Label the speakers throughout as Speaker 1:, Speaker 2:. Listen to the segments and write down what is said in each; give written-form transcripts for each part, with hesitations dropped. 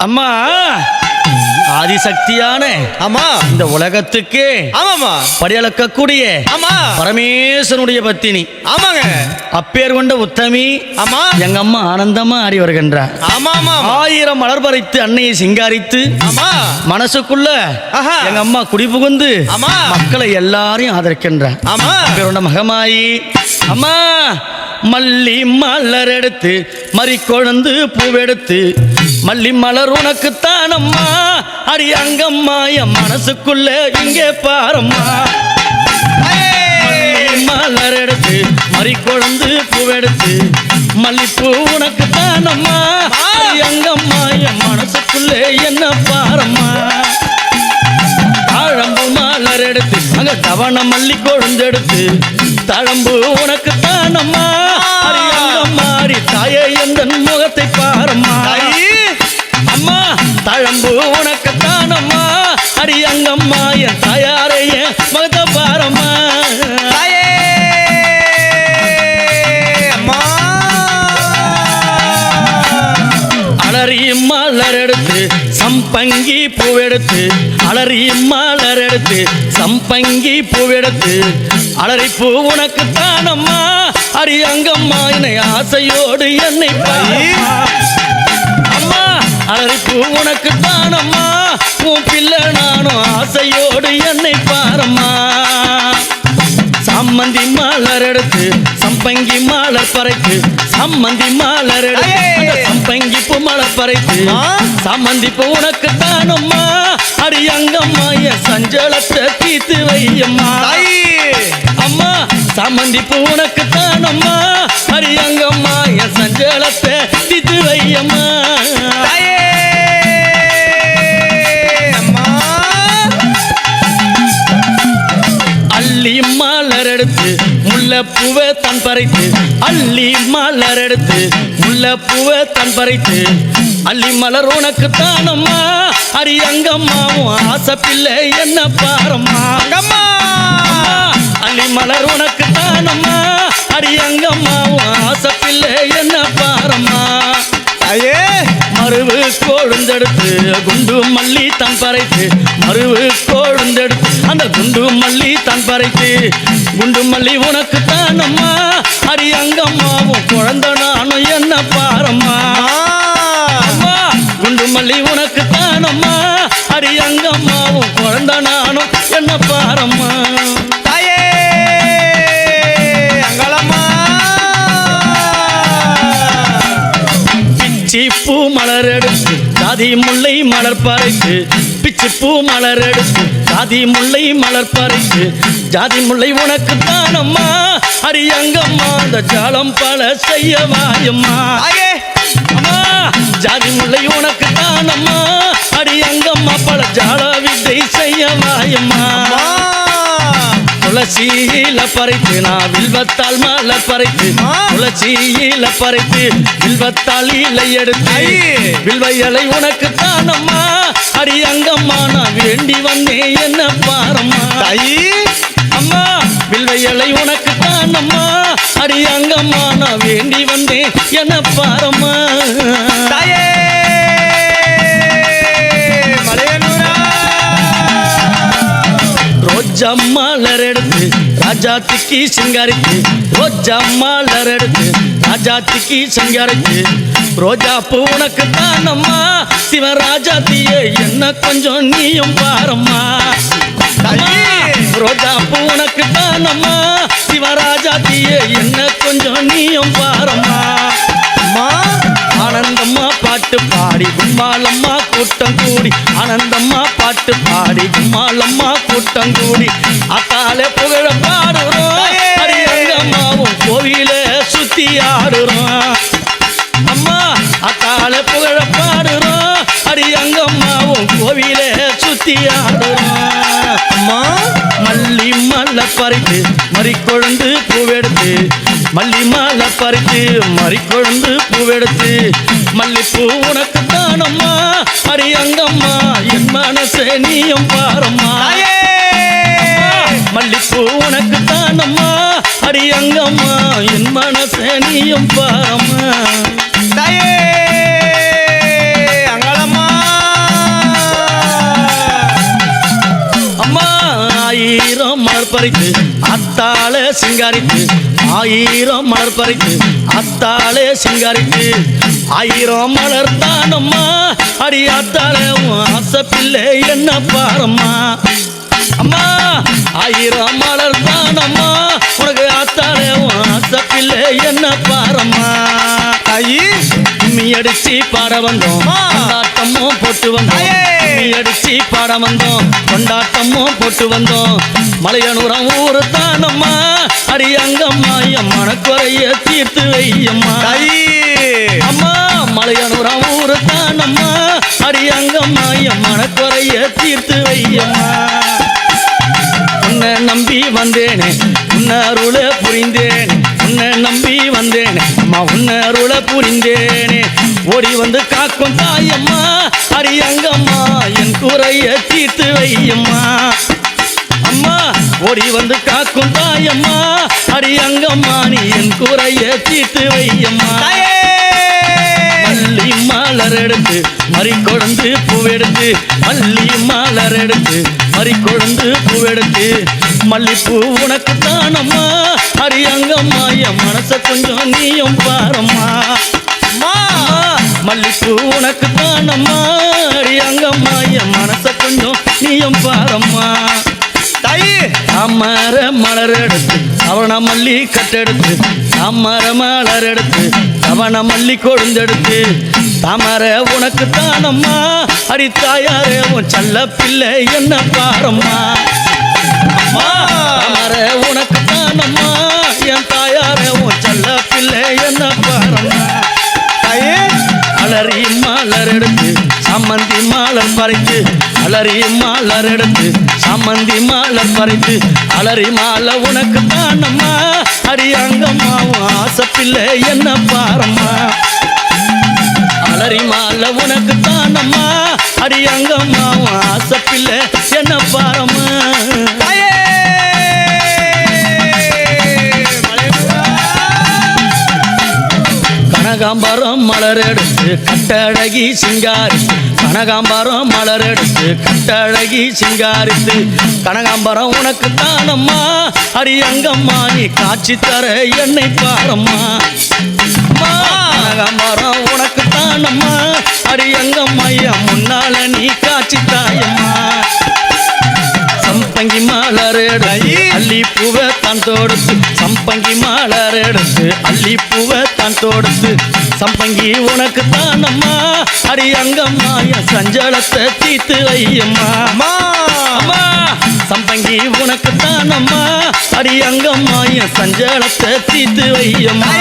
Speaker 1: அம்மா ஆதிசக்தியான
Speaker 2: ஆமா
Speaker 1: இந்த உலகத்துக்கு
Speaker 2: ஆமாமா
Speaker 1: படியளக்கக்கூடிய
Speaker 2: ஆமா
Speaker 1: பரமேஸ்வரனுடைய பத்தினி.
Speaker 2: ஆமாங்க.
Speaker 1: அப்பேர் கொண்ட உத்தமி
Speaker 2: ஆமா
Speaker 1: எங்க அம்மா ஆனந்தமா ஆடி வருகின்றார்.
Speaker 2: ஆமாமா
Speaker 1: 1000 மலர் பறித்து அன்னையை சிங்காரித்து
Speaker 2: ஆமா
Speaker 1: மனசுக்குள்ள
Speaker 2: ஆஹா.
Speaker 1: எங்க அம்மா குடிபுகுந்து
Speaker 2: ஆமா
Speaker 1: மக்களை எல்லாரையும் ஆதரிக்கின்றார்.
Speaker 2: ஆமா
Speaker 1: அப்பேர் கொண்ட மகமாயி அம்மா மல்லி மலர் எடுத்து மறிக்கொழுந்து பூவெடுத்து மல்லி மலர் உனக்குத்தான் அம்மா அடி அங்கம்மா என் மனசுக்குள்ள இங்கே பாரம்மா. மல்லி மலர் எடுத்து மறிக்கொழுந்து பூவெடுத்து மல்லிப்பூ உனக்குத்தான் அம்மா அடி அங்கம்மா என் மனசுக்குள்ள என்ன பாரம்மா. தாழம்பு மலர் எடுத்து அங்க தவண மல்லி கொழுந்தெடுத்து தழம்பு உனக்கு தானம்மா மாறி தாயே எந்த முகத்தை பாரம்மா. அம்மா தழம்பு உனக்கு தானம்மா அடி அங்கம்மா என் தாயாரைய முகத்தை பாரம்மா. அலறி மலர் எடுத்து சம்பங்கி பூவெடுத்து அலறி மலர் எடுத்து சம்பங்கி பூவெடுத்து அலறி பூ உனக்கு தானம்மா அடி அங்கம்மா என்னை ஆசையோடு என்னை அம்மா அலறி பூ உனக்கு தானம்மா உன் பிள்ளை நானும் ஆசையோடு என்னை பாரம்மா. சம்மந்தி மலர் எடுத்து சம்பங்கி மலர் பறைத்து சம்மந்தி மலர் எடுத்து சம்பங்கி பூ மலர் பறைத்து சம்மந்தி பூ உனக்கு தானம்மா அடி அங்கம்மா என் சஞ்சலத்தை தீத்து வையம்மா. அம்மா சம்மந்தி பூ உனக்கு தானம்மா அடி அங்கம்மா என் சஞ்சலத்தை தீத்து வையம்மா. அள்ளி மலர் எடுத்து முல்லைப்பூவை தன் பறித்து அள்ளி மலர் எடுத்து முல்லைப்பூவை தன் பறித்து அள்ளி மலர் உனக்கு தானம்மா அடி அங்கம்மாவும் ஆசை பிள்ளை என்ன பாரம்மா. அள்ளி மலர் உனக்கு தானம்மா அடி அங்கம்மாவும் ஆசை பிள்ளை என்ன பாரம்மா. மருவு கொழுந்தெடுத்து குண்டு மல்லி தன் பறைத்து மருவு கொழுந்தெடுத்து அந்த குண்டு மல்லி தன் பறைத்து குண்டு மல்லி உனக்கு தானம்மா அடி அங்கம்மாவும் குழந்தை நானும் என்ன பாரம்மா. குண்டு மல்லி உனக்கு தானம்மா அடி அங்கம்மாவும் குழந்தை நானும் என்ன பாரம்மா. பூ மலர் எடுத்து ஜாதி முல்லை மலர் பறித்து பிச்சு பூ மலர் எடுத்து ஜாதி முல்லை மலர் பறித்து ஜாதி முல்லை உனக்கு தானம்மா அடி அங்கம்மா அந்த ஜாலம் பல செய்ய வாயம்மா. அம்மா ஜாதி முல்லை உனக்கு தானம்மா அடி அங்கம்மா பல ஜால வித்தை செய்ய வாயம்மா. துளசியில பறித்து நான் வில்வத்தால் மலர் பறித்து துளசியில பறித்து வில்வத்தால் இலை எடுத்து வில்வ இலை உனக்கு தானம்மா அடி அங்கம்மா நான் வேண்டி வந்தேன் என்ன பாரம்மா. அம்மா வில்வ இலை உனக்கு தானம்மா அடி அங்கம்மா நான் வேண்டி வந்தேன் என்ன பாரம்மா. ரோஜா மலர் எடுத்து ராஜாத்திக்கு சிங்காரித்து ரோஜா மலர் எடுத்து ராஜாத்திக்கு சிங்காரித்து ரோஜா பூ உனக்கு தானம்மா சிவராஜாத்தியே என்ன கொஞ்சம் நீயும் பாரம்மா. ரோஜா பூ உனக்கு தானம்மா சிவராஜாத்தியே என்ன கொஞ்சம் நீயும் பாரம்மா. ஆனந்தம்மா பாட்டு பாடி கும்மாலம்மா கூட்டம் கூடி ஆனந்தம்மா பாட்டு பாடி கும்மாலம்மா கூட்டம் கூடி அத்தாலே புகழ பாடுறோம் அடி அங்கம்மாவும் கோவில சுத்தி ஆடுறோம். அம்மா அத்தாலே புகழ பாடுறோம் அடி அங்கம்மாவும் கோவில சுத்தி ஆடுறோம். அம்மா மல்லி மலை பறித்து மறிக்கொழுந்து பூவெடுத்து மல்லி மலை பறித்து மறிக்கொழுந்து பூவெடுத்து மல்லிப்பூ உனக்கு தானம்மா அடி அங்கம்மா என் மனசே நீயும் பாரம்மா. மல்லிப்பூ உனக்கு தானம்மா அடி அங்கம்மா என் மனசே நீயும் பாரம்மா.
Speaker 2: அங்கலம்மா
Speaker 1: பறித்து அத்தாளே சிங்காரித்து 1000 மலர் பறித்து அத்தாளே சிங்காரித்து 1000 மலர் தானம்மா அடி அத்தாளே ஆசை பிள்ளை என்ன பாரம்மா அம்மா 1000 மலர் தானம்மா உனக்கு அத்தாளே ஆசை பிள்ளை என்ன பாரம்மா கும்மி அடிச்சு பாட வந்தோம் கொண்டாட்டமும் போட்டு வந்தோம் கும்மி அடிச்சு பாட வந்தோம் கொண்டாட்டமும் போட்டு வந்தோம் மலையனூரம் ஊரு தானம்மா அடி அங்கம்மா என் மனக்குறைய தீர்த்து வையம்மா அம்மா மலையனூரம் ஊரு தானம்மா அடி அங்கம்மா என் மனக்குறைய தீர்த்து வையம்மா உன்னை நம்பி வந்தேனே உன்னை அருள புரிந்தேனே உன்னை நம்பி வந்தேனே அம்மா உன்னை அருள புரிந்தேனே ஓடி வந்து காக்கும் தாயம்மா அடி அங்கம்மா என் குறைய தீர்த்து வையம்மா அம்மா ஓடி வந்து காக்கும் தாயம்மா அடி அங்கம்மா நீ என் குறைய தீர்த்து வையம்மா மல்லி மலர் எடுத்து மறி கொழுந்து பூவெடுத்து மல்லி மலர் எடுத்து மறி கொழுந்து பூவெடுத்து மல்லிப்பூ உனக்கு தானம்மா அடி அங்கம்மா என் மனச கொஞ்சம் நீயும் பாரம்மா மல்லிப்பூ உனக்கு தானம்மா அடி அங்கம்மா என் மனச கொஞ்சம் நீயும் பாரம்மா தாமர மலர் எடுத்து அவன மல்லி கட்டெடுத்து தாமர மலர் எடுத்து அவன மல்லி கொழுந்தெடுத்து தாமர உனக்கு தானம்மா அடி தாயாரே உன் செல்ல பிள்ளை என்ன பாரம்மா தாமர உனக்கு தானம்மா என் தாயாரே உன் செல்ல பிள்ளை என்ன பாரம்மா அலறி மலர் எடுத்து சம்மந்தி மலர் பறித்து அலறி மலர் எடுத்து சம்மந்தி மலர் பறித்து அலறி மாலை உனக்கு தானம்மா அடி அங்கம்மா ஆசை பிள்ளை என்ன பாரம்மா அலறி மாலை உனக்கு தானம்மா அடி அங்கம்மா ஆசை பிள்ளை என்ன பாரம்மா கனகாம்பரம் மலர் எடுத்து கட்டழகி சிங்காரித்து கனகாம்பரம் மலர் எடுத்து கட்டழகி சிங்காரித்து கனகாம்பரம் உனக்கு தானம்மா அடி அங்கம்மா நீ காட்சி தர என்னை பாரம்மா கனகாம்பரம் உனக்கு தானம்மா அடி அங்கம்மா முன்னால நீ காட்சி தாயம்மா சம்பங்கி மலர் எடுத்து அள்ளி பூவை தான் தொடுத்து சம்பங்கி மலர் எடுத்து அள்ளி பூவை தான் தொடுத்து சம்பங்கி உனக்கு தானம்மா அடி அங்கம்மா என் சஞ்சலத்தை தீர்த்து வையம்மா அம்மா சம்பங்கி உனக்கு தானம்மா அடி அங்கம்மா என் சஞ்சலத்தை தீர்த்து வையம்மா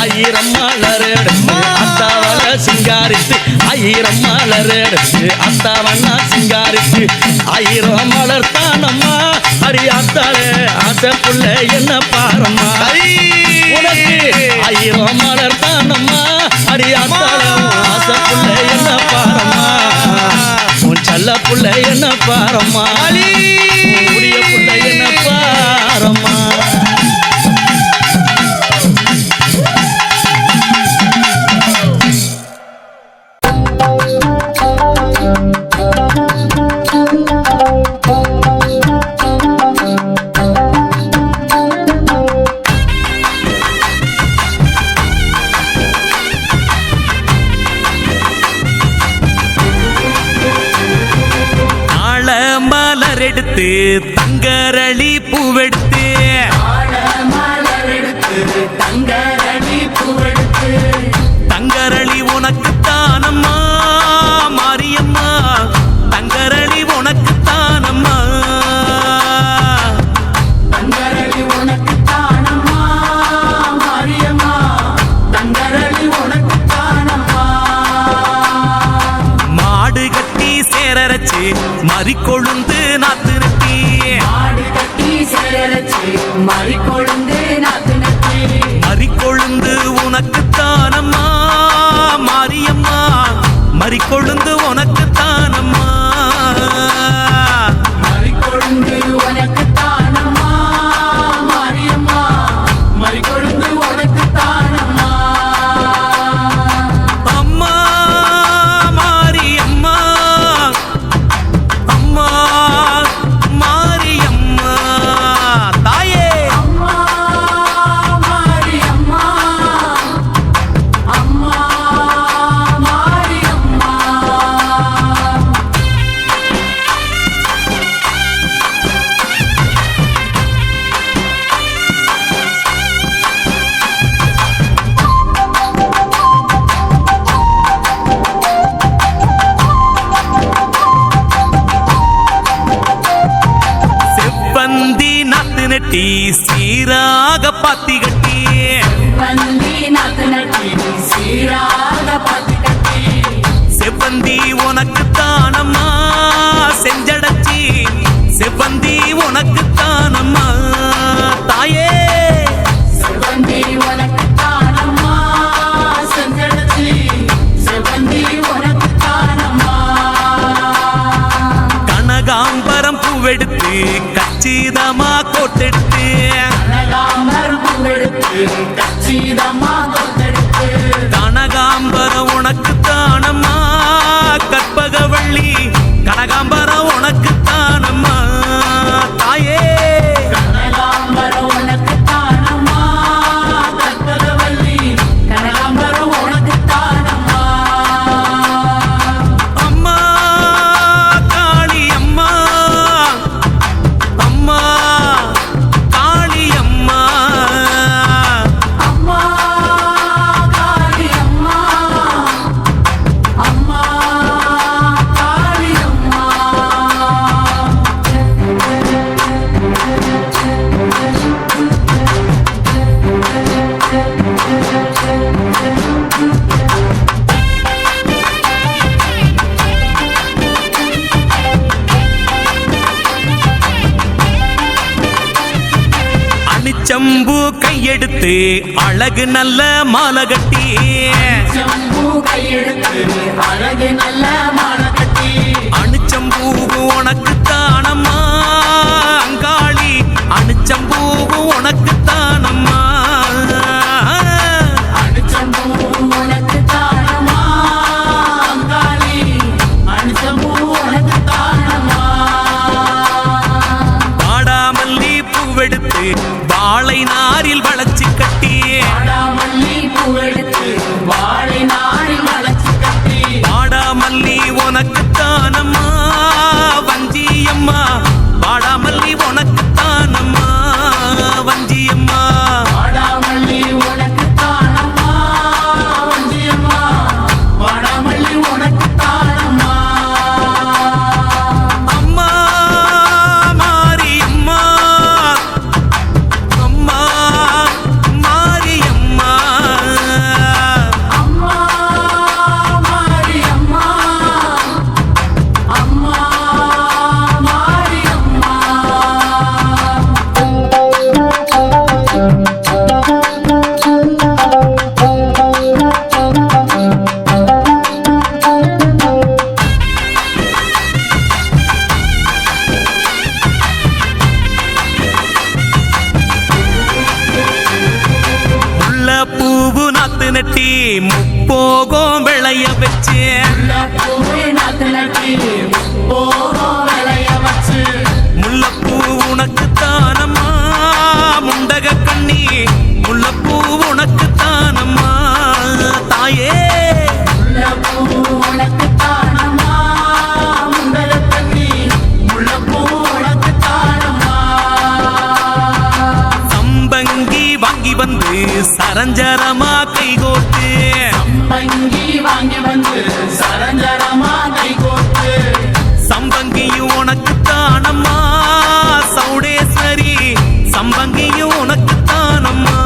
Speaker 1: 1000 மலர் எடுத்து அத்தாவன சிங்காரித்து 1000 மலர் எடுத்து அத்தாவண்ணா சிங்காரித்து 1000 மலர் தானம்மா அடி அத்தாளே ஆசை புள்ள என்ன பாரம்மா உனக்கு 1000 மலர் தானம்மா அடி அத்தாளே ஆசை புள்ள என்ன பாரம்மா உன் செல்ல புள்ள என்ன பாரம்மா உடைய புள்ள என்ன பாரம்மா
Speaker 2: எடுத்து தங்கரளி பூவெடுத்து தங்கரளி உனக்கு தானம்மா மாரியம்மா தங்கரளி உனக்கு தானம்மா
Speaker 3: தங்கரளி உனக்கு தானம்மா மாரியம்மா தங்கரளி உனக்கு தானம்மா
Speaker 2: மாடு கட்டி சேரரச்சு மறிக்கொழுந்து நாத்து நட்டி
Speaker 3: மாடு கட்டி சேரரச்சு மறிக்கொழுந்து நாத்து நட்டி
Speaker 2: மறிக்கொழுந்து உனக்கு தானம்மா மாரியம்மா மறிக்கொழுந்து உனக்கு தானம்மா
Speaker 3: மறிக்கொழுந்து உனக்கு தானம்மா மாரியம்மா மறிக்கொழுந்து உனக்கு தானம்மா
Speaker 2: அம்மா மாரியம்மா அம்மா மாரியம்மா கட்டி சீராக பாத்தி கட்டி
Speaker 3: வந்தி நாத்து நட்டி சீராக பாத்தி கட்டி
Speaker 2: செவ்வந்தி உனக்கு தானம்மா செஞ்சடச்சி செவ்வந்தி உனக்கு தானம்மா தாயே
Speaker 3: செவ்வந்தி உனக்கு தானம்மா செஞ்சடச்சி செவ்வந்தி உனக்கு தானம்மா
Speaker 2: கனகாம்பரம் பூவெடுத்து கச்சிதமா கோட்டெடுத்து
Speaker 3: கனகாம்பரம் பூவெடுத்து கச்சிதமா கோட்டெடுத்து
Speaker 2: கனகாம்பரம் உனக்கு தானம்மா கற்பகவள்ளி கனகாம்பரம் உனக்கு தானம்மா தாயே
Speaker 3: கனகாம்பரம் உனக்கு தானம்மா கற்பகவல்லி கனகாம்பரம் உனக்கு தானம்மா
Speaker 2: அம்மா காளி அம்மா அம்மா காளி அம்மா
Speaker 3: அம்மா காளி அம்மா அம்மா காளி அம்மா
Speaker 2: அணிச்சம்பு கையெடுத்து அழகு நல்ல மாலை கட்டி
Speaker 3: செம்பு கையெடுத்து அழகு நல்ல மாலை கட்டி
Speaker 2: அணிச்சம்பூ உனக்கு தானம்மா அங்காளி அணிச்சம்பூ உனக்கு தானம்மா
Speaker 3: அணிச்சம்பூ உனக்கு தானம்மா அங்காளி அணிச்சம்பூ உனக்கு தானம்மா
Speaker 2: வாடாமல்லி பூவெடுத்து வாழை நாரில் வளைச்சு கட்டி
Speaker 3: வாடாமல்லி பூவெடுத்து வாழை நாரில் வளைச்சு கட்டி
Speaker 2: வாடாமல்லி உனக்கு தானம்மா வஞ்சியம்மா வாடாமல்லி உனக்கு தானம்மா வஞ்சியம்மா
Speaker 3: வாடாமல்லி உனக்கு தானம்மா வஞ்சியம்மா வாடாமல்லி உனக்கு தானம்மா
Speaker 2: அம்மா மாரியம்மா அம்மா மாரியம்மா
Speaker 3: அம்மா மாரியம்மா அம்மா மாரியம்மா
Speaker 2: முல்ல பூவு நாத்து நட்டி முப்போகம் விளைய வச்சு
Speaker 3: பூவே நாத்து நட்டி போகும் விளைய வச்சு
Speaker 2: முல்லப்பூ உனக்கு தானம்மா முண்டக கண்ணி முல்லப்பூ உனக்கு தானம்மா தாயே
Speaker 3: முல்லைப்பூ உனக்கு தானம்மா முண்டகக் கண்ணி முல்லைப்பூ உனக்கு தானம்மா
Speaker 2: சம்பங்கி வாங்கி வந்து சரஞ்சரமா கைகோட்டு
Speaker 3: சம்பங்கி வாங்கி வந்து சரஞ்சரமா கைகோத்து
Speaker 2: சம்பங்கியும் உனக்கு தானம்மா சௌடேஸ்வரி சம்பங்கியும் உனக்கு தானம்மா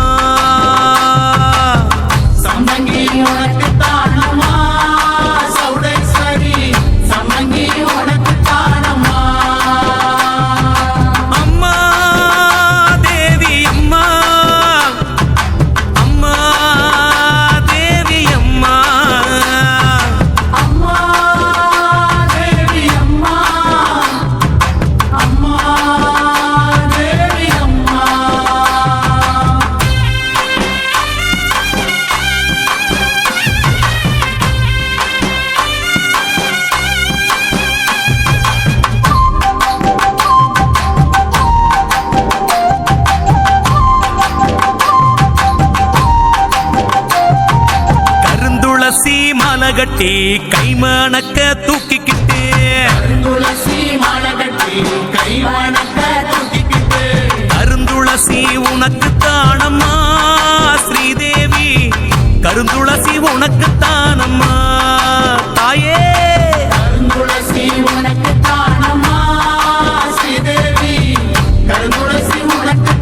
Speaker 3: சம்பங்கி உனக்கு தானம்மா சௌடேஸ்வரி சம்பங்கி உனக்கு தானம்மா
Speaker 2: அம்மா தேவி அம்மா அம்மா தேவி அம்மா
Speaker 3: அம்மா தேவி அம்மா அம்மா தேவி அம்மா
Speaker 2: கருந்துளசி மாலை கட்டி கைமணக்க தூக்கிக்கிட்டு
Speaker 3: துளசி மாலை கட்டி கை வணக்க தூக்கிக்கிட்டு
Speaker 2: கருந்துளசி உனக்கு தானம்மா ஸ்ரீதேவி கருந்துளசி உனக்கு தானம்மா தாயே
Speaker 3: கருந்துளசி உனக்கு தானம்மா ஸ்ரீதேவி கருந்துளசி உனக்கு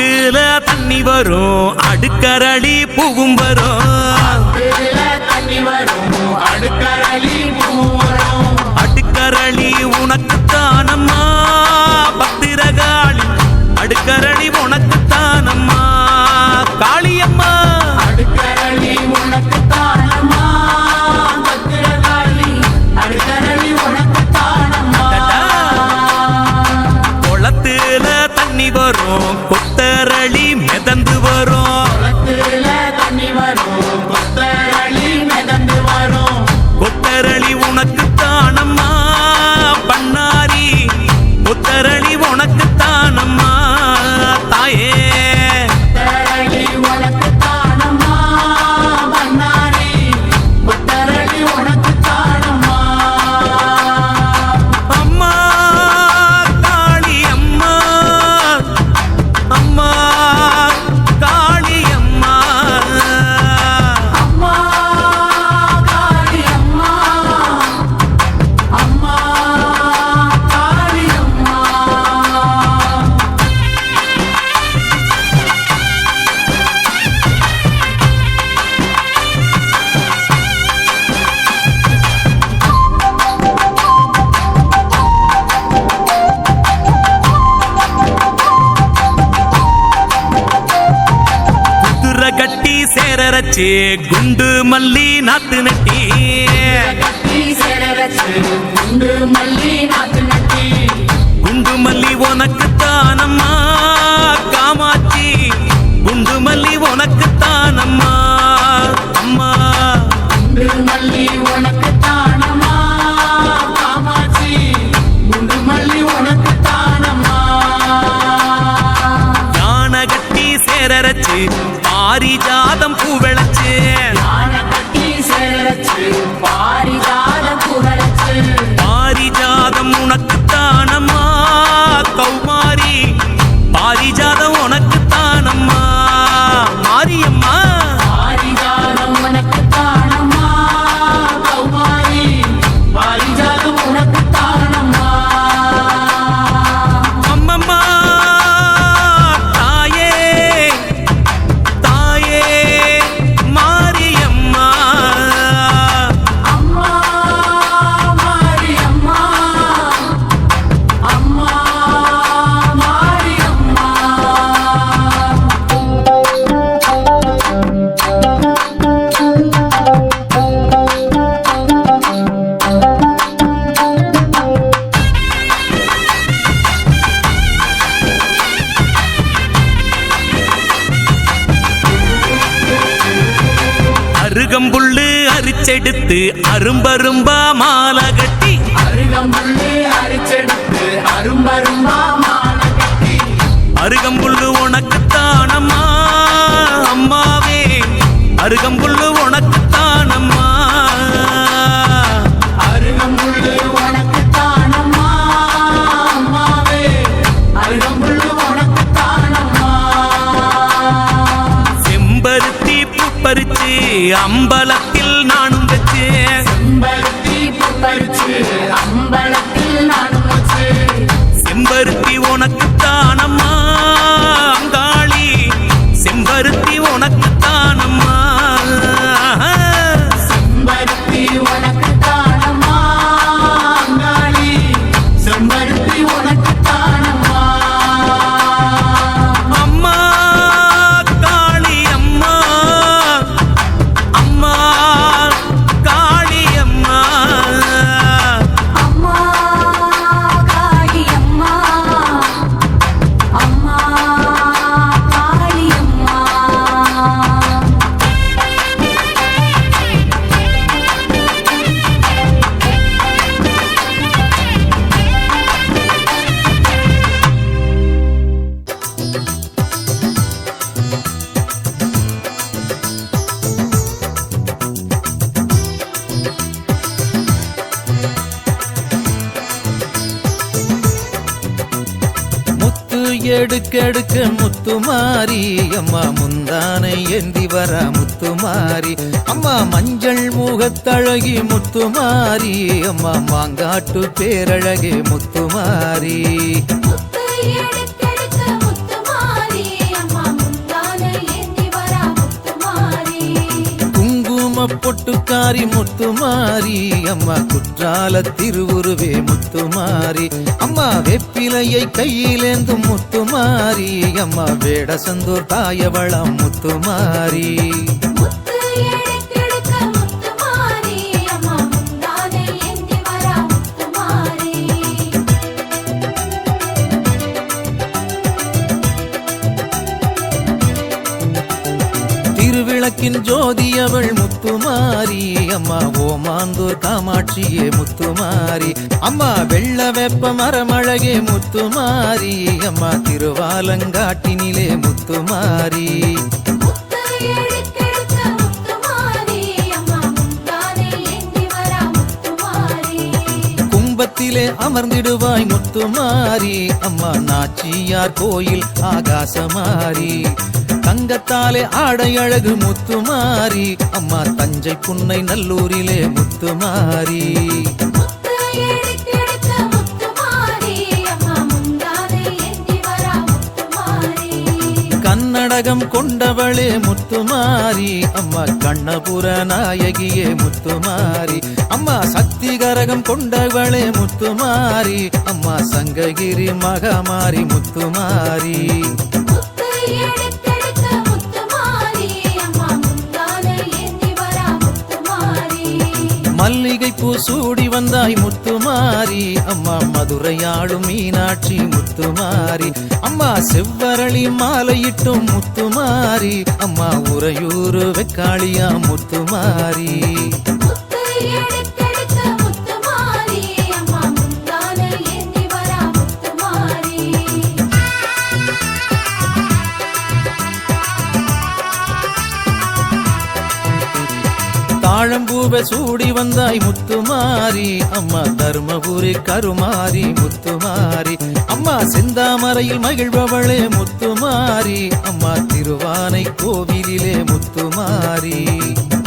Speaker 2: ஆத்துல தண்ணி வரும் அடுக்கரளி பூவும் வரும்
Speaker 3: ஆத்துல தண்ணி வரும் அடுக்கரளி பூ வரும்
Speaker 2: அடுக்கரளி உனக்குத்தானம்மா பத்திரகாளி அடுக்கரளி உனக்குத்தானம்மா காளியம்மா
Speaker 3: அடுக்கரளி உனக்கு தானம்மா பத்திரகாளி அடுக்கரளி உனக்கு தானம்மா
Speaker 2: குளத்துல தண்ணி வரும் கொத்தரளி மிதந்து வரும்
Speaker 3: குளத்துல தண்ணி வரும் கொத்தரளி மிதந்து வரும்
Speaker 2: கொத்தரளி உனக்குத்தானம்மா பண்ணாரி கொத்தரளி உனக்குத்தானம்மா தாயே
Speaker 3: கொத்தரளி உனக்கு தானம்மா பண்ணாரி கொத்தரளி உனக்கு தானம்மா
Speaker 2: அம்மா காளி அம்மா அம்மா காளி அம்மா
Speaker 3: அம்மா காளி அம்மா அம்மா காளி அம்மா
Speaker 2: குதிரை கட்டி சேரரச்சு குண்டு மல்லி நாத்து நட்டி
Speaker 3: கட்டி சேரரச்சு குண்டு மல்லி நாத்து நட்டி
Speaker 2: குண்டு மல்லி உனக்குத்தானம்மா காமாட்சி குண்டு மல்லி உனக்குத்தானம்மா அம்மா
Speaker 3: குண்டு மல்லி உனக்கு தானம்மா காமாட்சி குண்டு மல்லி உனக்கு தானம்மா
Speaker 2: யானை கட்டி சேரரச்சு பாரிஜாதம் பூ விளைச்சு
Speaker 3: யானை கட்டி சேரரச்சு பாரிஜாத புகழச்சு
Speaker 2: பாரிஜாதம் உனக்குத்தானம்மா கௌமாரி பாரிஜாதம் உனக்குத்தானம்மா மாரியம்மா
Speaker 3: பாரிஜாதம் உனக்கு தானம்மா கௌமாரி பாரிஜாதம் உனக்கு தானம்மா
Speaker 2: அம்மம்மா தாயே தாயே மாரியம்மா
Speaker 3: அம்மா மாரியம்மா அம்மா மாரியம்மா
Speaker 2: அருகம்புல்லு அரிச்செடுத்து அரும்பரும்பா மாலை கட்டி
Speaker 3: அருகம்புல்லு அரிச்செடுத்து அரும்பரும்பா மாலை கட்டி
Speaker 2: அருகம்புல்லு உனக்குத்தானம்மா அம்மாவே அருகம்புல்லு உனக்குத்தானம்மா
Speaker 3: அருகம்புல்லு உனக்கு தானம்மா அம்மாவே அருகம்புல்லு உனக்கு தானம்மா
Speaker 2: செம்பருத்தி பூ பறிச்சு அம்பலத்தில் நானும் வச்சு
Speaker 3: செம்பருத்தி பூ பறிச்சு அம்பலத்தில் நானும் வச்சு
Speaker 2: செம்பருத்தி உனக்குத்தானம்மா அங்காளி செம்பருத்தி உனக்குத்தானம்மா
Speaker 3: செம்பருத்தி உனக்கு தானம்மா அங்காளி செம்பருத்தி உனக்கு தானம்மா
Speaker 2: அம்மா காளி அம்மா அம்மா காளி அம்மா
Speaker 4: அம்மா காளி அம்மா அம்மா காளி அம்மா
Speaker 5: முத்து எடுக்கெடுக்க முத்துமாரி அம்மா முந்தானை ஏந்தி வர முத்துமாரி அம்மா மஞ்சள் முகத்தழகி முத்துமாரி அம்மா மாங்காட்டு பேரழகே முத்துமாரி
Speaker 4: முத்து எடுக்கெடுக்க முத்துமாரி
Speaker 5: முத்துக்காரி முத்துமாரி அம்மா குற்றால திருவுருவே முத்துமாரி அம்மா வெப்பிலையை கையிலேந்தும் முத்துமாரி அம்மா வேடசந்தூர் தாயவளம் முத்துமாரி
Speaker 4: முத்து எடுக்கெடுக்க முத்துமாரி அம்மா முந்தானை ஏந்தி வரா முத்துமாரி
Speaker 5: திருவிளக்கின் ஜோதி அவள் முத்துமாரி அம்மா ஓமாந்தூர் காமாட்சியே முத்துமாரி அம்மா வெள்ள வெப்ப மரமழகே முத்துமாரி அம்மா திருவாலங்காட்டினிலே முத்துமாரி
Speaker 4: முத்து எடுக்கெடுக்க முத்துமாரி அம்மா முந்தானை ஏந்தி வரா முத்துமாரி
Speaker 5: கும்பத்திலே அமர்ந்திடுவாய் முத்துமாரி அம்மா நாச்சியார் கோயில் ஆகாசமாரி தங்கத்தாலே ஆடை அழகு முத்துமாரி அம்மா தஞ்சை புன்னை நல்லூரிலே முத்துமாரி
Speaker 4: முத்து எடுக்கெடுக்க முத்துமாரி அம்மா முந்தானை ஏந்தி வரா முத்துமாரி
Speaker 5: கன்னடகம் கொண்டவளே முத்துமாரி அம்மா கண்ணபுர நாயகியே முத்துமாரி அம்மா சக்தி கரகம் கொண்டவளே முத்துமாரி அம்மா சங்ககிரி மகமாரி முத்துமாரி
Speaker 4: முத்து எடுக்கெடுக்க முத்துமாரி அம்மா முந்தானை ஏந்தி வரா முத்துமாரி
Speaker 5: மல்லிகை பூ சூடி வந்தாய் முத்துமாரி அம்மா மதுரையாளும் மீனாட்சி முத்துமாரி அம்மா செவ்வரளி மாலையிட்டும் முத்துமாரி அம்மா உறையூரு வெக்காளியா முத்துமாரி
Speaker 4: முத்து எடுக்கெடுக்க முத்துமாரி அம்மா முந்தானை ஏந்தி வரா முத்துமாரி
Speaker 5: தாழம்பூவை சூடி வந்தாய் முத்துமாரி அம்மா தர்மபுரி கருமாரி முத்துமாரி அம்மா செந்தாமரையில் மகிழ்பவளே முத்துமாரி அம்மா திருவானை கோவிலிலே முத்துமாரி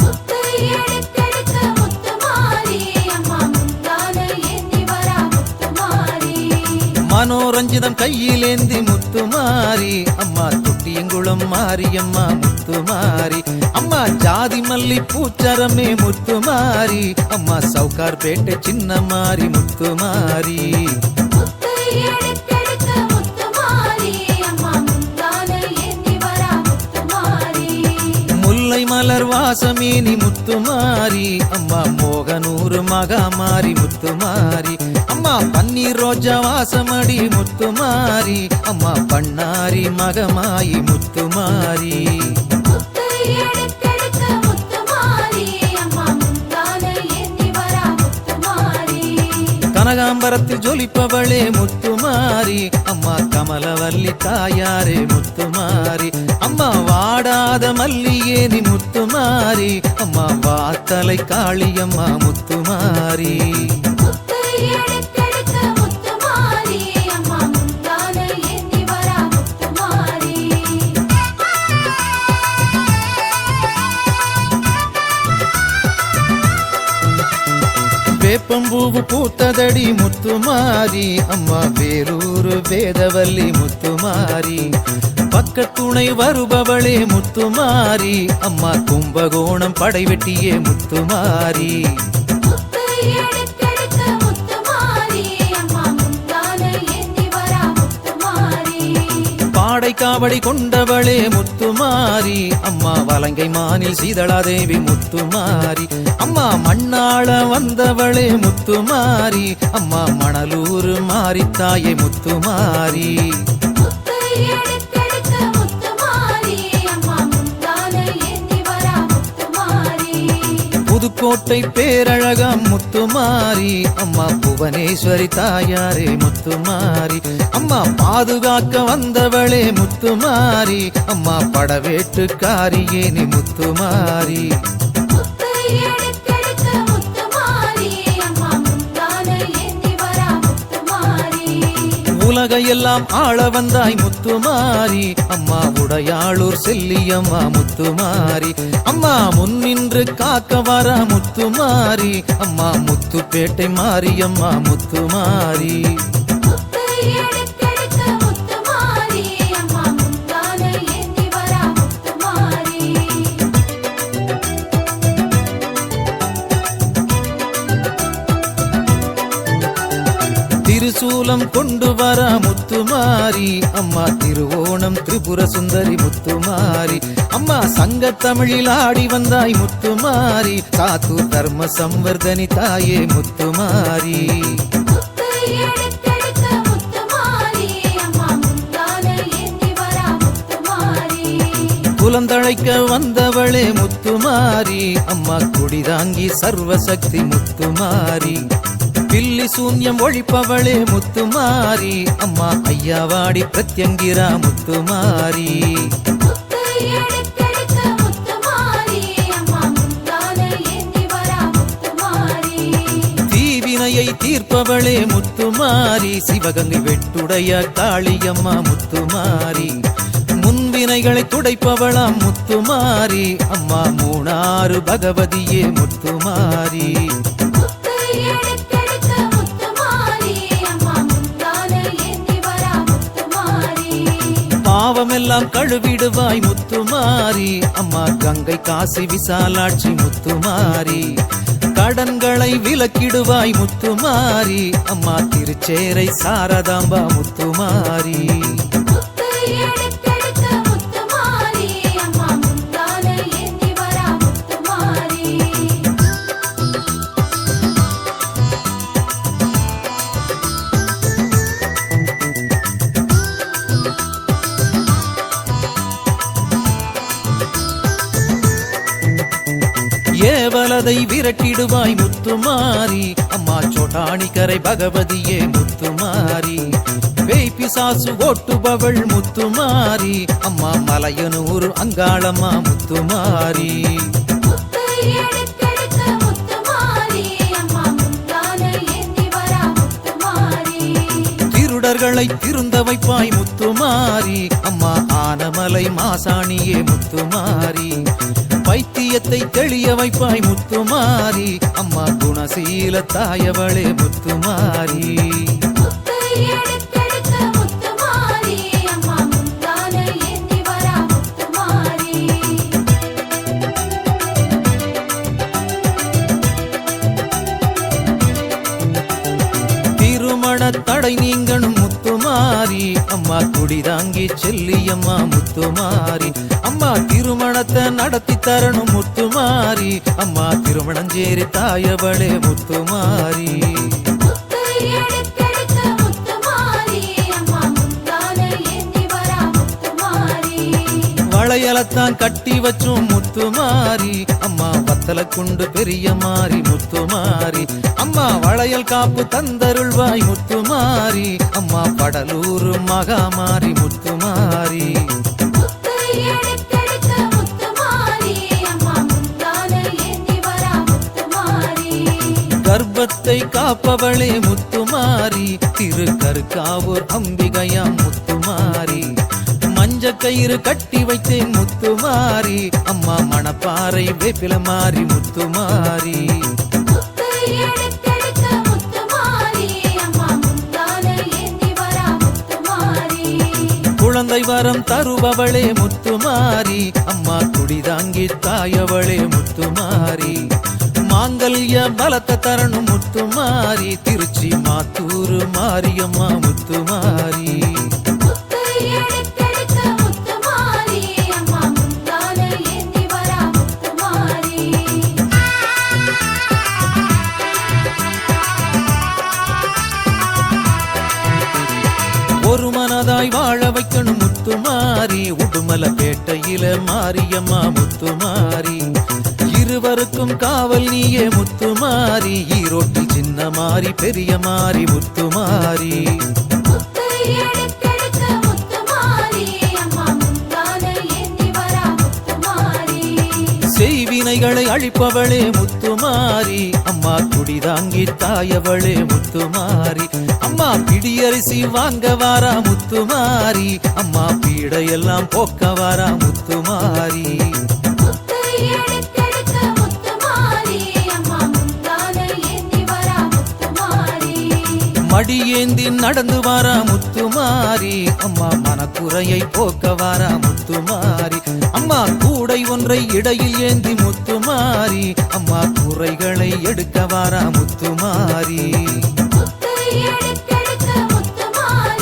Speaker 4: முத்து எடுக்கெடுக்க முத்துமாரி அம்மா முந்தானை ஏந்தி வரா முத்துமாரி
Speaker 5: மனோரஞ்சிதம் கையிலேந்தி முத்துமாரி அம்மா தொட்டியங்குளம் மாரியம்மா முத்துமாரி அம்மா ஜாதி மல்லி பூச்சரமே முத்துமாரி அம்மா சவுகார்பேட்டை சின்னமாரி முத்துமாரி
Speaker 4: முத்து எடுக்கெடுக்க முத்துமாரி அம்மா முந்தானை ஏந்தி வரா முத்துமாரி
Speaker 5: முல்லை மலர் வாசமேனி முத்துமாரி அம்மா மோகனூர் மகாமாரி முத்துமாரி அம்மா பன்னீர் ரோஜா வாசமடி முத்துமாரி அம்மா பண்ணாரி மகமாயி முத்துமாரி
Speaker 4: முத்து எடுக்கெடுக்க முத்துமாரி அம்மா முந்தானை ஏந்தி வரா முத்துமாரி
Speaker 5: கனகாம்பரத்தில் ஜொலிப்பவளே முத்துமாரி அம்மா கமலவல்லி தாயாரே முத்துமாரி அம்மா வாடாத மல்லியேனி முத்துமாரி அம்மா வாத்தலை காளியம்மா முத்துமாரி
Speaker 4: முத்து எடுக்கெடுக்க முத்துமாரி அம்மா முந்தானை ஏந்தி வரா முத்துமாரி
Speaker 5: வேப்பம்பூவு பூத்ததடி முத்துமாரி அம்மா வேலூர் வேதவல்லி முத்துமாரி பக்கத்துணை வருபவளே முத்துமாரி அம்மா கும்பகோணம் படைவெட்டியே முத்துமாரி
Speaker 4: முத்து எடுக்கெடுக்க முத்துமாரி அம்மா முந்தானை ஏந்தி வரா முத்துமாரி
Speaker 5: பாடை காவடி கொண்டவளே முத்துமாரி அம்மா வலங்கை மானில் சீதளாதேவி முத்துமாரி அம்மா மண்ணாள வந்தவளே முத்துமாரி அம்மா மணலூர் மாரித்தாயே முத்துமாரி
Speaker 4: முத்து எடுக்கெடுக்க முத்துமாரி அம்மா முந்தானை ஏந்தி வரா முத்துமாரி
Speaker 5: புதுக்கோட்டை பேரழகம் முத்துமாரி அம்மா புவனேஸ்வரி தாயாரே முத்துமாரி அம்மா பாதுகாக்க வந்தவளே முத்துமாரி அம்மா படவேட்டுக்காரியே நீ முத்துமாரி
Speaker 4: முத்து எடுக்கெடுக்க முத்துமாரி அம்மா முந்தானை ஏந்தி வரா முத்துமாரி
Speaker 5: உலகையெல்லாம் ஆள வந்தாய் முத்துமாரி அம்மா உடையாளூர் செல்லியம்மா முத்துமாரி அம்மா முன்னின்று காக்க வர முத்துமாரி அம்மா முத்துப்பேட்டை மாரியம்மா முத்துமாரி
Speaker 4: முத்து எடுக்கெடுக்க முத்துமாரி அம்மா முந்தானை ஏந்தி வரா முத்துமாரி
Speaker 5: வரா முத்துமாரி அம்மா திருவோணம் திரிபுர சுந்தரி முத்துமாரி அம்மா சங்க தமிழில் ஆடி வந்தாய் முத்துமாரி சாத்தூர் தர்ம சம்வர்தனி தாயே முத்துமாரி
Speaker 4: முத்து எடுத்தெடுக்க முத்துமாரி அம்மா முந்தானை ஏந்தி வரா முத்துமாரி
Speaker 5: குலந்தழைக்க வந்தவளே முத்துமாரி அம்மா குடிதாங்கி சர்வசக்தி முத்துமாரி பில்லி சூன்யம் ஒழிப்பவளே முத்துமாரி அம்மா ஐயாவாடி பிரத்யங்கிரா முத்துமாரி
Speaker 4: முத்து எடுத்தெடுக்க முத்துமாரி அம்மா முந்தானை ஏந்தி வரா முத்துமாரி
Speaker 5: தீவினையை தீர்ப்பவளே முத்துமாரி சிவகங்கை வெட்டுடைய காளியம்மா முத்துமாரி முன்வினைகளை துடைப்பவளாம் முத்துமாரி அம்மா மூணாறு பகவதியே முத்துமாரி
Speaker 4: முத்து எடுத்தெடுக்க முத்துமாரி அம்மா முந்தானை ஏந்தி வரா முத்துமாரி
Speaker 5: பாவமெல்லாம் கழுவிடுவாய் முத்துமாரி அம்மா கங்கை காசி விசாலாட்சி முத்துமாரி கடன்களை விலக்கிடுவாய் முத்துமாரி அம்மா திருச்சேரை சாரதாம்பா முத்துமாரி
Speaker 4: முத்து எடுத்தெடுக்க முத்துமாரி அம்மா முந்தானை ஏந்தி வரா முத்துமாரி
Speaker 5: ஏவலதை விரட்டிடுவாய் முத்துமாரி அம்மா சோட்டாணிக்கரை பகவதியே முத்துமாரி வேய்பிசாசு ஓட்டுபவள் முத்துமாரி அம்மா மலையனூர் அங்காளம்மா முத்துமாரி
Speaker 4: முத்து எடுத்தெடுக்க முத்துமாரி அம்மா முந்தானை ஏந்தி வரா முத்துமாரி
Speaker 5: திருடர்களை திருந்த வைப்பாய் முத்துமாரி அம்மா ஆனமலை மாசாணியே முத்துமாரி பைத்தியத்தை தெளிய வைப்பாய் முத்துமாரி அம்மா குணசீல தாயவளே முத்துமாரி
Speaker 4: முத்து எடுத்தெடுக்க முத்துமாரி அம்மா முந்தானை ஏந்தி வரா முத்துமாரி
Speaker 5: திருமண தடை நீங்கணும் முத்துமாரி அம்மா குடிதாங்கி செல்லியம்மா முத்துமாரி அம்மா திருமணத்தை நடத்தி தரணும் முத்துமாரி அம்மா திருமணஞ்சேரி தாயவளே முத்துமாரி
Speaker 4: முத்து எடுத்தெடுக்க முத்துமாரி அம்மா முந்தானை ஏந்தி வரா முத்துமாரி
Speaker 5: வளையலத்தான் கட்டி வச்சோம் முத்துமாரி அம்மா வத்தல குண்டு பெரிய மாறி முத்துமாரி அம்மா வளையல் காப்பு தந்தருள்வாய் முத்துமாரி அம்மா படலூர் மகாமாரி முத்துமாரி
Speaker 4: முத்து எடுத்தெடுக்க முத்துமாரி அம்மா முந்தானை ஏந்தி வரா முத்துமாரி
Speaker 5: கர்ப்பத்தை காப்பவளே முத்துமாரி திருக்கருக்காவூர் அம்பிகையாம் முத்துமாரி மஞ்ச கயிறு கட்டி வைத்தேன் முத்துமாரி அம்மா மணப்பாறை வேப்பில மாறி முத்துமாரி
Speaker 4: முத்து எடுத்தெடுக்க முத்துமாரி அம்மா முந்தானை ஏந்தி வரா முத்துமாரி
Speaker 5: குழந்தை வரம் தருபவளே முத்துமாரி அம்மா குடிதாங்கி தாயவளே முத்துமாரி மாங்கல்ய பலத்தை தரணும் முத்துமாரி திருச்சி மாத்தூர் மாரியம்மா முத்துமாரி
Speaker 4: முத்து எடுத்தெடுக்க முத்துமாரி அம்மா முந்தானை ஏந்தி வரா முத்துமாரி
Speaker 5: ஒரு மனதாய் வாழ வைக்கணும் முத்துமாரி உடுமல பேட்டையில மாரியம்மா முத்துமாரி இருவருக்கும் காவல் நீயே முத்துமாரி ஈரோட்டில் சின்ன மாறி பெரிய மாறி முத்துமாரி
Speaker 4: முத்து எடுத்தெடுக்க முத்துமாரி அம்மா முந்தானை ஏந்தி வரா முத்துமாரி
Speaker 5: செய்வினைகளை அழிப்பவளே முத்துமாரி அம்மா குடிதாங்கி தாயவளே முத்துமாரி அம்மா பிடியரிசி வாங்க வாரா முத்துமாரி அம்மா பீடையெல்லாம் போக்க வாரா முத்துமாரி
Speaker 4: முத்து எடுத்தெடுக்க முத்துமாரி அம்மா முந்தானை ஏந்தி வரா முத்துமாரி
Speaker 5: மடியேந்தி நடந்து வாரா முத்துமாரி அம்மா மனக்குறையை போக்க வாரா முத்துமாரி அம்மா கூடை ஒன்றை இடையில் ஏந்தி முத்துமாரி அம்மா குறைகளை எடுக்க வாரா முத்துமாரி
Speaker 4: முத்து எடுத்தெடுக்க முத்துமாரி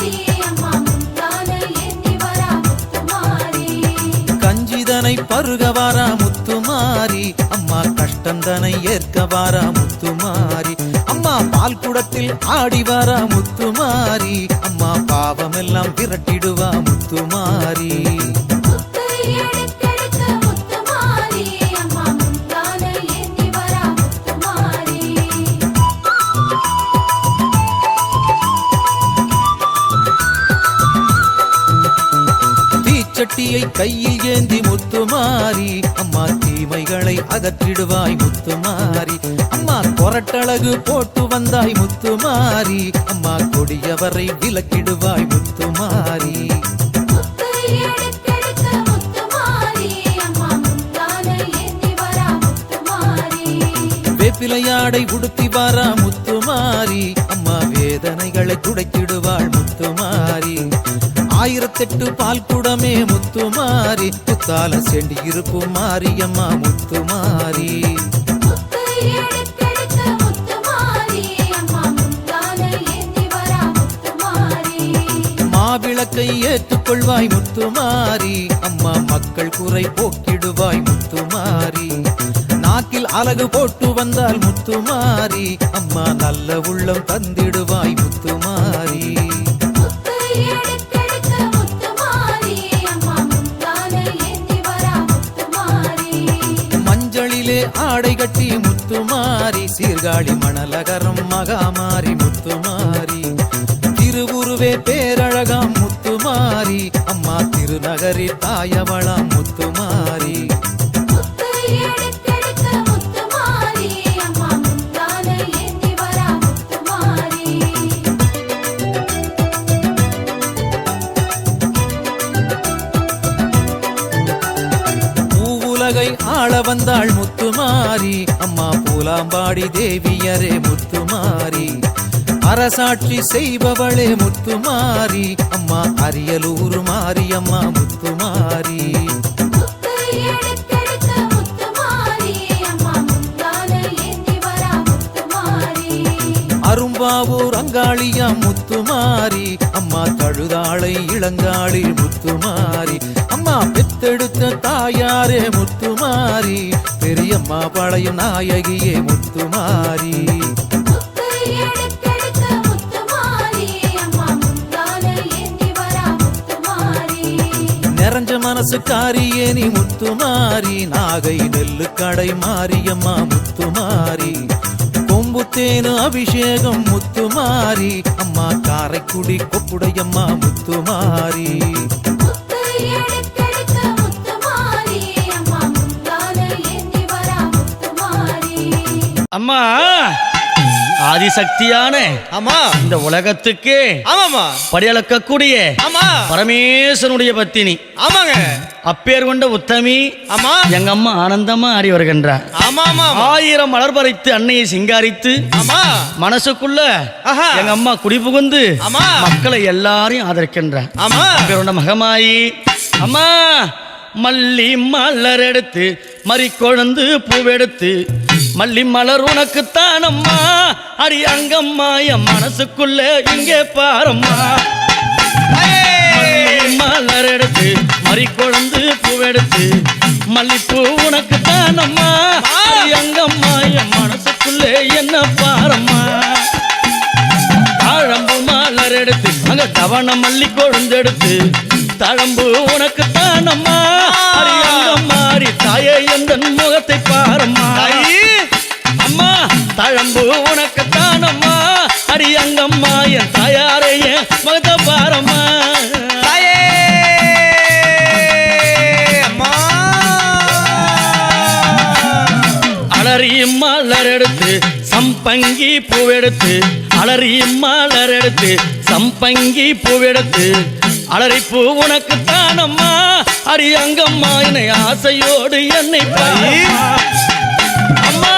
Speaker 5: அமுதந்தனை பருகவாரா முத்துமாரி அம்மா கஷ்டந்தனை ஏற்கவாரா முத்துமாரி அம்மா பால் குடத்தில் ஆடிவாரா முத்துமாரி அம்மா பாவமெல்லாம் விரட்டிடுவா முத்துமாரி
Speaker 4: முத்து எடுக்கெடுக்க முத்துமாரி அம்மா முந்தான ஏந்தி வரா முத்துமாரி
Speaker 5: தீச்சட்டியை கையில் ஏந்தி முத்துமாரி அம்மா தீமைகளை அகற்றிடுவாய் முத்துமாரி அம்மா கொரட்டழகு போட்டு வந்தாய் முத்துமாரி அம்மா கொடியவரை விலக்கிடுவாய் முத்துமாரி
Speaker 4: முத்து எடுக்கெடுக்க முத்துமாரி அம்மா முந்தான ஏந்தி வரா முத்துமாரி
Speaker 5: வேப்பிலையாடை உடுத்தி வாரா முத்துமாரி அம்மா வேதனைகளை துடைத்திடுவாள் முத்துமாரி 1008 பால் குடமே முத்துமாரி புத்தால செண்டி இருக்கும் மாரியம்மா முத்துமாரி
Speaker 4: முத்து எடுக்கெடுக்க முத்துமாரி அம்மா முந்தான ஏந்தி வரா முத்துமாரி
Speaker 5: மாவிளக்கை ஏற்றுக்கொள்வாய் முத்துமாரி அம்மா மக்கள் குறை போக்கிடுவாய் முத்துமாரி நாக்கில் அலகு போட்டு வந்தால் முத்துமாரி அம்மா நல்ல உள்ளம் தந்திடுவாய் முத்துமாரி
Speaker 4: முத்து எடுக்கெடுக்க முத்துமாரி அம்மா முந்தான ஏந்தி வரா முத்துமாரி
Speaker 5: மஞ்சளிலே ஆடை கட்டி முத்துமாரி சீர்காழி மணலகரம் மகாமாரி முத்துமாரி திருவுருவே பேரழகாம் முத்துமாரி அம்மா திருநகரி தாயவளாம் முத்துமாரி
Speaker 4: முத்து எடுக்கெடுக்க முத்துமாரி அம்மா முந்தான ஏந்தி வரா முத்துமாரி
Speaker 5: பூவுலகை ஆள வந்தாள் முத்துமாரி அம்மா பூலாம்பாடி தேவியரே முத்துமாரி அரசாட்சி செய்பவளே முத்துமாரி அம்மா அரியலூர் மாரியம்மா முத்துமாரி
Speaker 4: முத்து எடுக்கெடுக்க முத்துமாரி அம்மா முந்தான ஏந்தி வரா முத்துமாரி
Speaker 5: அரும்பாவூர் அங்காளியா முத்துமாரி அம்மா தழுதாளை இளங்காளி முத்துமாரி அம்மா பெத்தெடுத்த தாயாரே முத்துமாரி பெரியம்மா பழையும் நாயகியே முத்துமாரி
Speaker 4: முத்து எடுக்கெடுக்க முத்துமாரி அம்மா முந்தான ஏந்தி வரா முத்துமாரி
Speaker 5: நிறைஞ்ச மனசுக்காரியே நீ முத்துமாரி நாகை நெல்லு கடை மாரியம்மா முத்துமாரி கொம்புத்தேனு அபிஷேகம் முத்துமாரி அம்மா காரைக்குடி கொப்புடையம்மா முத்துமாரி
Speaker 4: முத்து எடுக்கெடுக்க முத்துமாரி அம்மா முந்தான ஏந்தி வரா முத்துமாரி
Speaker 1: அம்மா ஆதிசக்தியான
Speaker 6: ஆமா
Speaker 1: இந்த உலகத்துக்கு
Speaker 6: ஆமாமா
Speaker 1: படியளக்கக்கூடிய
Speaker 6: ஆமா
Speaker 1: பரமேஸ்வரனுடைய பத்தினி
Speaker 6: ஆமாங்க
Speaker 1: அப்பேர் கொண்ட உத்தமி
Speaker 6: ஆமா
Speaker 1: எங்க அம்மா ஆனந்தமா ஆடி வருகின்றார்.
Speaker 6: ஆமா ஆமா
Speaker 1: 1000 மலர் பறித்து அன்னையை சிங்காரித்து
Speaker 6: ஆமா
Speaker 1: மனசுக்குள்ள
Speaker 6: ஆஹா.
Speaker 1: எங்க அம்மா குடிபுகுந்து
Speaker 6: ஆமா.
Speaker 1: மக்களை எல்லாரையும் ஆதரிக்கின்றார்.
Speaker 6: ஆமா
Speaker 1: அப்பேர் கொண்ட மகமாயி அம்மா மல்லி மலர் எடுத்து மறி கொழுந்து பூவெடுத்து மல்லி மலர் உனக்குத்தான் அம்மா அடி அங்கம்மா என் மனசுக்குள்ள இங்கே பாரம்மா மல்லி மலர் எடுத்து மறி கொழுந்து பூவெடுத்து மல்லிப்பூ உனக்குத்தான் அம்மா அடி அங்கம்மா என் மனசுக்குள்ள என்ன பாரம்மா தாழம்பு மலர் எடுத்து அங்க தவண மல்லி கொழுந்தெடுத்து தழம்பு உனக்கு தானம்மா அடி தாயே எந்த முகத்தை பாரம்மா அம்மா தழம்பு உனக்கு தானம்மா அடி அங்கம்மா என் தாயாரைய முகத்தை பாரம்மா
Speaker 6: தாயே அம்மா
Speaker 1: அலறி மலர் எடுத்து சம்பங்கி பூவெடுத்து அலறி மலர் எடுத்து சம்பங்கி பூவெடுத்து அலறிப்பூ உனக்கு தானம்மா அடி அங்கம்மா என்னை ஆசையோடு என்னை பாரம்மா. அம்மா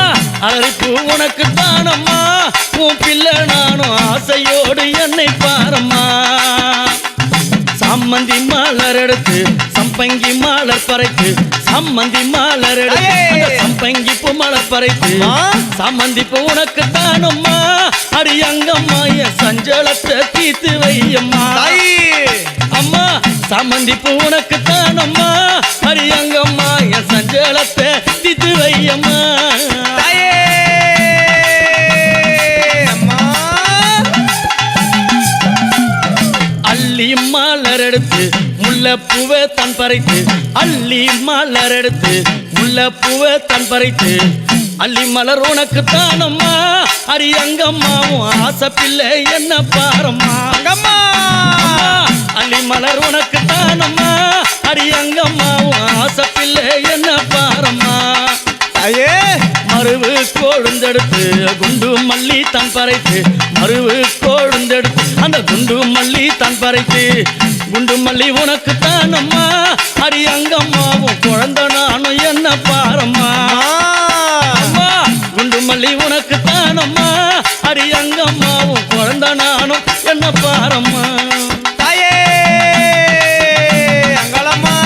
Speaker 1: அலறிப்பூ உனக்கு தானம்மா உன் பிள்ளை நானும் ஆசையோடு என்னை பாரம்மா சம்மந்தி மலர் எடுத்து சம்பங்கி மலர் பறைத்து சம்மந்தி மலர் எடுத்து அந்த சம்பங்கி பூ மலர் பறைத்து சம்மந்தி பூ உனக்கு தானம்மா அடி அங்கம்மா என் சஞ்சலத்தை தீத்து வையம்மா அம்மா சம்மந்தி பூ உனக்கு தானம்மா அடி அங்கம்மா தாகத்தை தித்து வையம்மா
Speaker 6: தாயே அம்மா
Speaker 1: அள்ளி மலர் எடுத்து முல்லைப்பூவை தன் பறித்து அள்ளி மலர் எடுத்து முல்லைப்பூவை தன் பறித்து அள்ளி மலர் உனக்கு தானம்மா அரியங்கம்மாவும் ஆசை பிள்ளை என்ன பாரம்மா
Speaker 6: அங்கம்மா
Speaker 1: அள்ளி மலர் உனக்கு தானம்மா அரியங்கம்மாவும் ஆசை பிள்ளை என்ன பாரம்மா
Speaker 6: தாயே
Speaker 1: மருவு கொழுந்தெடுத்து குண்டு மல்லி தன் பறைத்து மருவு கொழுந்தெடுத்து அந்த குண்டு மல்லி தன் பறைத்து குண்டு மல்லி உனக்கு தானம்மா அரியங்கம்மாவும் குழந்தை நானும் என்ன பாரம்மா அம்மா குண்டு மல்லி உனக்கு தானம்மா அரியங்கம்மாவும் குழந்தை நானும் என்ன பாரம்மா
Speaker 6: தாயே அங்களம்மா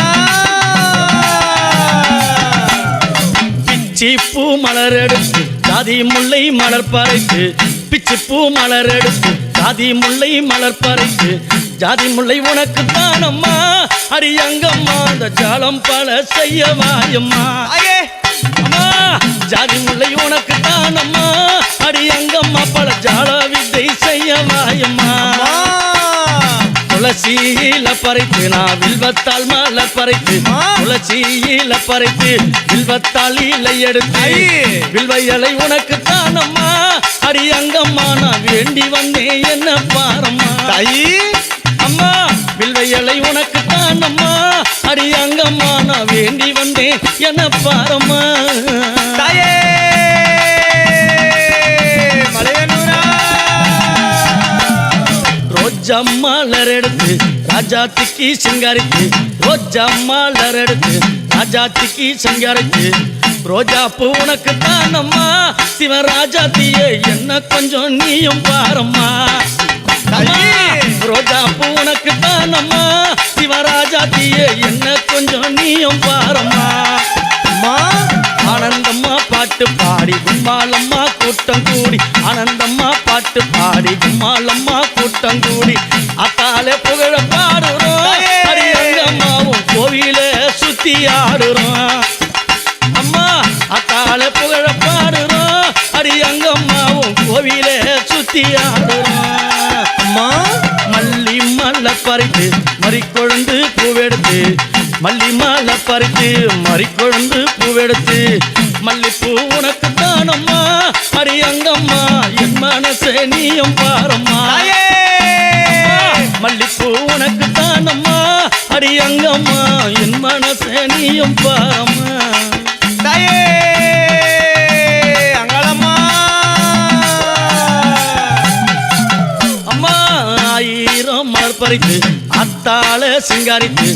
Speaker 1: பிச்சி பூ மலர் எடுத்து ஜாதி முல்லை மலர் பறைத்து பிச்சி பூ மலர் எடுத்து ஜாதி முல்லை மலர் பறைத்து ஜாதி முல்லை உனக்கு தானம்மா அரியங்கம்மா அந்த ஜாலம் பல செய்ய வாயம்மா
Speaker 6: தாயே
Speaker 1: அம்மா ஜாதி முல்லை உனக்கு தானம்மா அரியங்கம்மா பல ஜால வித்தை செய்ய வாயம்மா துளசியில பறித்து நான் வில்வத்தால் மலர் பறித்து துளசியில பறித்து வில்வத்தால் இலை எடுத்து வில்வ இலை உனக்கு தானம்மா அரியங்கம்மா நான் வேண்டி வந்தேன் என்ன பாரம்மா
Speaker 6: தாயி
Speaker 1: அம்மா வில்வ இலை உனக்கு தானம்மா அரியங்கம்மா நான் வேண்டி வந்தேன் என்ன பாரம்மா
Speaker 6: தாயே மலையனூரா
Speaker 1: ரோஜா மலர் எடுத்து ராஜாத்திக்கு சிங்காரித்து ரோஜா மலர் எடுத்து ராஜாத்திக்கு சிங்காரித்து ரோஜா பூ உனக்கு தானம்மா சிவராஜாத்தியே என்ன கொஞ்சம் நீயும் பாரம்மா ரோஜா பூ உனக்கு தானம்மா சிவராஜாத்தியே என்ன கொஞ்சம் நீயும் பாரம்மா
Speaker 6: அம்மா
Speaker 1: ஆனந்தம்மா பாட்டு பாடி கும்மாலம்மா கூட்டம் கூடி ஆனந்தம்மா பாட்டு பாடி கும்மாலம்மா கூட்டம் கூடி அத்தாலே புகழ பாடுறோம் அரியங்கம்மாவும் கோவில சுத்தி ஆடுறோம் அம்மா அத்தாலே புகழ பாடுறோம் அரியங்கம்மாவும் கோவில சுத்தி ஆடுறோம்
Speaker 6: அம்மா
Speaker 1: மல்லி மல்ல பறித்து மறிக்கொழுந்து பூவெடுத்து மல்லி மாலை பறித்து மறிக்கொழுந்து பூவெடுத்து மல்லிப்பூ உனக்கு தானம்மா அரியங்கம்மா என் மனசே நீயும் பாரம்மா மல்லிப்பூ உனக்கு தானம்மா அரியங்கம்மா என் மனசே நீயும் பாரம்மா
Speaker 6: தாயே அங்களம்மா
Speaker 1: அம்மா ஆயிரம் மலர் பறித்து அத்தாளே சிங்காரித்து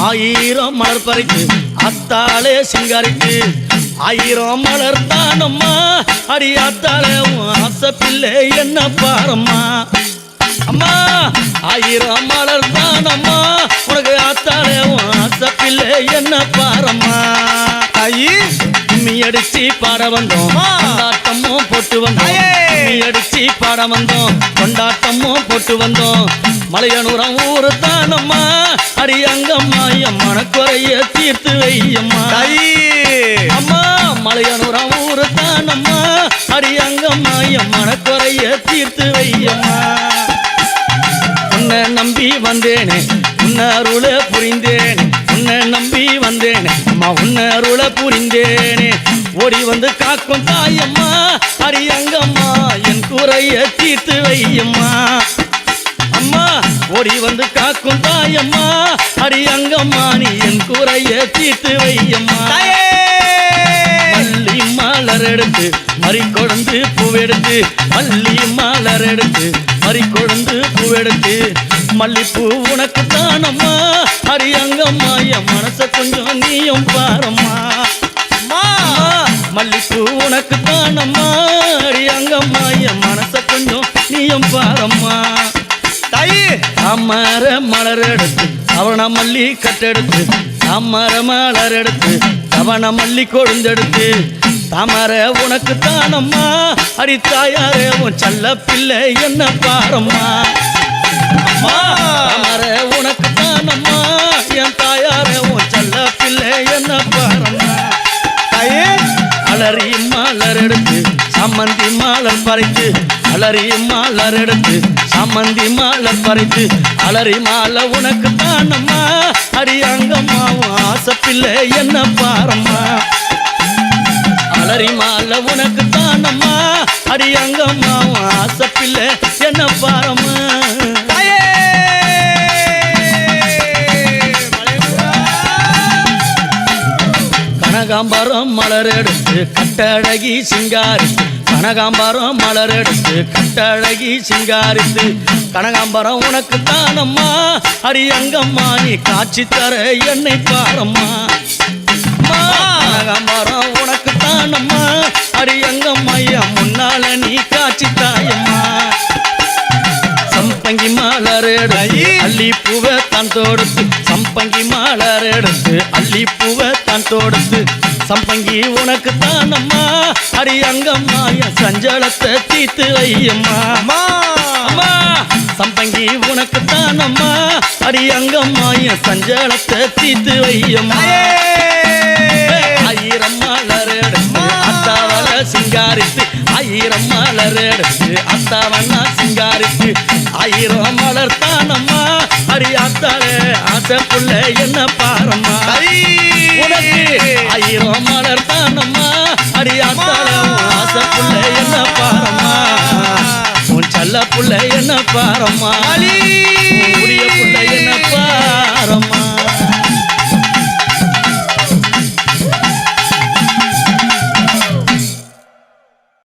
Speaker 1: ஆயிரம் மலர் பறித்து அத்தாளே சிங்காரித்து ஆயிரம் மலர் தானம்மா அடியாத்தாளே ஆசை பிள்ளை என்ன பாரம்மா அம்மா ஆயிரம் மலர் தானம்மா உனக்கு ஆத்தாளே ஆசை பிள்ளை என்ன பாரம்மா
Speaker 6: தாயி
Speaker 1: கும்மி அடிச்சு பாட வந்தோம் கொண்டாட்டமும் போட்டு வந்தோம் கும்மி அடிச்சு பாட வந்தோம் கொண்டாட்டமும் போட்டு வந்தோம் மலையனூரம் ஊரு தானம்மா அரியங்கம்மா என் மனக்குறைய தீர்த்து வையம்மா
Speaker 6: தாயி
Speaker 1: அம்மா மலையனூரம் ஊரு தானம்மா அரியங்கம்மா என் மனக்குறைய தீர்த்து வையம்மா உன்னை நம்பி வந்தேனே உன்னருள புரிந்தேனே உன்னை நம்பி வந்தேனே அம்மா உன்னருள புரிந்தேனே ஓடி வந்து காக்கும் தாயம்மா அரியங்கம்மா என் குறைய தீர்த்து வையம்மா அம்மா ஓடி வந்து காக்கும் தாயம்மா அரியங்கம்மா நீ என் குறைய தீர்த்து வையம்மா மல்லி மலர் எடுத்து மறிக்கொழுந்து பூவெடுத்து மல்லி மலர் எடுத்து மறிக்கொழுந்து பூவெடுத்து மல்லிப்பூ உனக்கு தானம்மா அரியங்கம்மா என் மனச கொஞ்சம் நீயும் பாரம்மா மல்லிப்பூ உனக்கு தானம்மா அரியங்கம்மா என் மனச கொஞ்சம் நீயும் பாரம்மா
Speaker 6: தாயி
Speaker 1: தாமர மலர் எடுத்து அவன மல்லி கட்டெடுத்து தாமர மலர் எடுத்து அவன மல்லி கொழுந்தெடுத்து தாமர உனக்கு தானம்மா அடி தாயாரே உன் செல்ல பிள்ளை என்ன பாரம்மா அம்மா தாமர உனக்கு தானம்மா என் தாயாரே உன் செல்ல பிள்ளை என்ன பாரம்மா மாலர் பறித்து அலரி மாலர் எடுத்து சம்மந்தி மாலர் பறித்து அலரி மாலை உனக்கு தானம்மா அடி அங்கம்மாவும் ஆசைப்பில்லை என்ன பாரம்மா அலரி மாலை உனக்கு தானம்மா அடி அங்கம்மாவும் ஆசைப்பில்லை என்ன பாரம்மா
Speaker 6: தாயே
Speaker 1: கனகாம்பரம் மலர் எடுத்து கட்டழகி சிங்காரித்து கனகாம்பரம் மலர் எடுத்து கட்டழகி சிங்காரித்து கனகாம்பரம் உனக்கு தானம்மா அடி அங்கம்மா நீ காட்சி தர என்னை பாரம்மா கனகாம்பரம் உனக்கு தானம்மா அடி அங்கம்மையா முன்னால நீ காட்சி தாயம்மா சம்பங்கி மலர் எடுத்து அள்ளி பூவை தான் தொடுத்து சம்பங்கி மலர் எடுத்து அள்ளி பூவை தான் தொடுத்து சம்பங்கி உனக்கு தானம்மா அடி அங்கம்மா என் சஞ்சலத்தை தீத்து வையம்மா அம்மா சம்பங்கி உனக்கு தானம்மா அடி அங்கம்மா என் சஞ்சலத்தை தீத்து வையம்மா ஆயிரம் மலர் எடுத்து அத்தாவல சிங்காரித்து ஆயிரம் மலர் எடுத்து அத்தாவண்ணா சிங்காரித்து ஆயிரம் மலர் தானம்மா அடி அத்தாலே ஆசை புள்ள என்ன பாரம்மா உனக்கு ஆயிரம் மலர் தானம்மா அடி அத்தாலே ஆசை புள்ள என்ன பாரம்மா உன் செல்ல புள்ள என்ன பாரம்மா